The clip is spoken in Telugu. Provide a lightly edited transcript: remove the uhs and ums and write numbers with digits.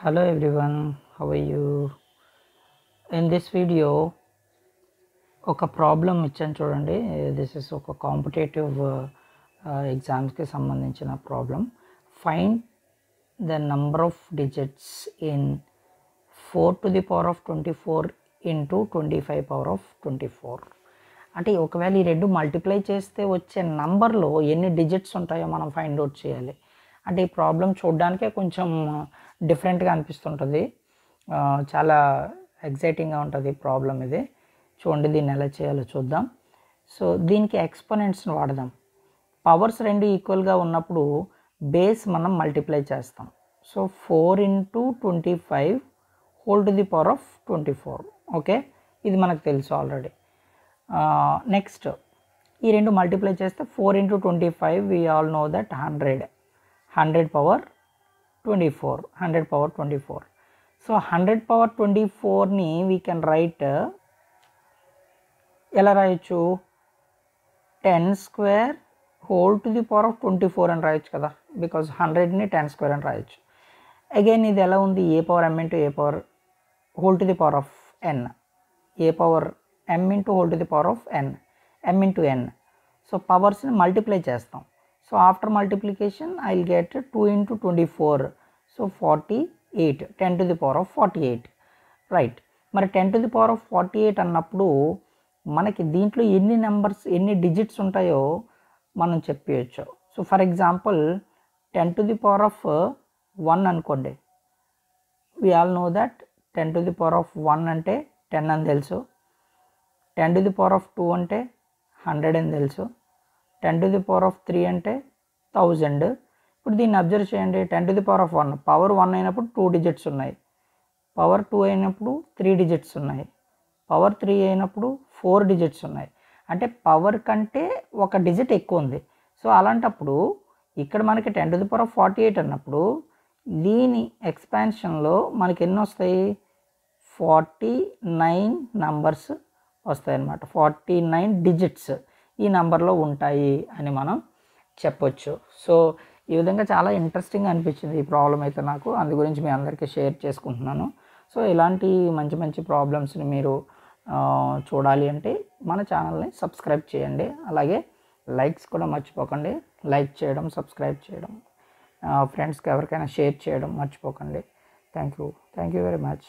Hello everyone, how are you? In this video ఒక ప్రాబ్లం ఇచ్చాను చూడండి. దిస్ ఇస్ ఒక కాంపిటేటివ్ ఎగ్జామ్స్కి సంబంధించిన problem. Find the number of digits in 4⁴ into 25⁴. అంటే ఒకవేళ ఈ రెండు మల్టిప్లై చేస్తే వచ్చే నంబర్లో ఎన్ని డిజిట్స్ ఉంటాయో మనం ఫైండ్ అవుట్ చేయాలి. అంటే ఈ ప్రాబ్లం చూడడానికే కొంచెం డిఫరెంట్గా అనిపిస్తుంటుంది, చాలా ఎగ్జైటింగ్గా ఉంటుంది ప్రాబ్లం ఇది. చూడండి, దీన్ని ఎలా చేయాలో చూద్దాం. సో దీనికి ఎక్స్పోనెంట్స్ని వాడదాం. పవర్స్ రెండు ఈక్వల్గా ఉన్నప్పుడు బేస్ మనం మల్టిప్లై చేస్తాం. సో 4⁻25⁴. ఓకే, ఇది మనకు తెలుసు ఆల్రెడీ. నెక్స్ట్ ఈ రెండు మల్టిప్లై చేస్తే 4 × 25 we all know that 100⁻24. So 100⁻24ని వీ కెన్ రైట్, ఎలా రాయొచ్చు, 10² అని రాయొచ్చు కదా, బికాజ్ 100ని 10² అని రాయొచ్చు. అగైన్ ఇది ఎలా ఉంది, a⁻m × a⁻n, m × n. So పవర్స్ని మల్టిప్లై చేస్తాం. So after multiplication I will get 2 × 24, so 48, 10⁻48. Right, మరి 10⁻48 అన్నప్పుడు మనకి దీంట్లో ఎన్ని డిజిట్స్ ఉంటాయో మనం చెప్పవచ్చు. సో ఫర్ ఎగ్జాంపుల్ 10⁻1 అనుకోండి. వి ఆల్ నో దట్ 10⁻1 అంటే 10 అని తెలుసు, 10⁻2 అంటే 100 అని తెలుసు, 10⁻3 అంటే 1000. ఇప్పుడు దీన్ని అబ్జర్వ్ చేయండి. 10⁻1 పవర్ 1 అయినప్పుడు 2 డిజిట్స్ ఉన్నాయి, పవర్ 2 అయినప్పుడు 3 డిజిట్స్ ఉన్నాయి, పవర్ 3 అయినప్పుడు 4 డిజిట్స్ ఉన్నాయి. అంటే పవర్ కంటే ఒక డిజిట్ ఎక్కువ ఉంది. సో అలాంటప్పుడు ఇక్కడ మనకి 10⁻48 అన్నప్పుడు దీని ఎక్స్పాన్షన్లో మనకి ఎన్ని వస్తాయి, 49 నంబర్స్ వస్తాయి అన్నమాట. 49 డిజిట్స్ ఈ నెంబర్లో ఉంటాయి అని మనం చెప్పొచ్చు. సో ఈ విధంగా చాలా ఇంట్రెస్టింగ్గా అనిపించింది ఈ ప్రాబ్లం అయితే నాకు, అందు గురించి మీ అందరికీ షేర్ చేసుకుంటున్నాను. సో ఇలాంటి మంచి మంచి ప్రాబ్లమ్స్ని మీరు చూడాలి అంటే మన ఛానల్ని సబ్స్క్రైబ్ చేయండి. అలాగే లైక్స్ కూడా మర్చిపోకండి, లైక్ చేయడం, సబ్స్క్రైబ్ చేయడం, ఫ్రెండ్స్కి ఎవరికైనా షేర్ చేయడం మర్చిపోకండి. Thank you very much.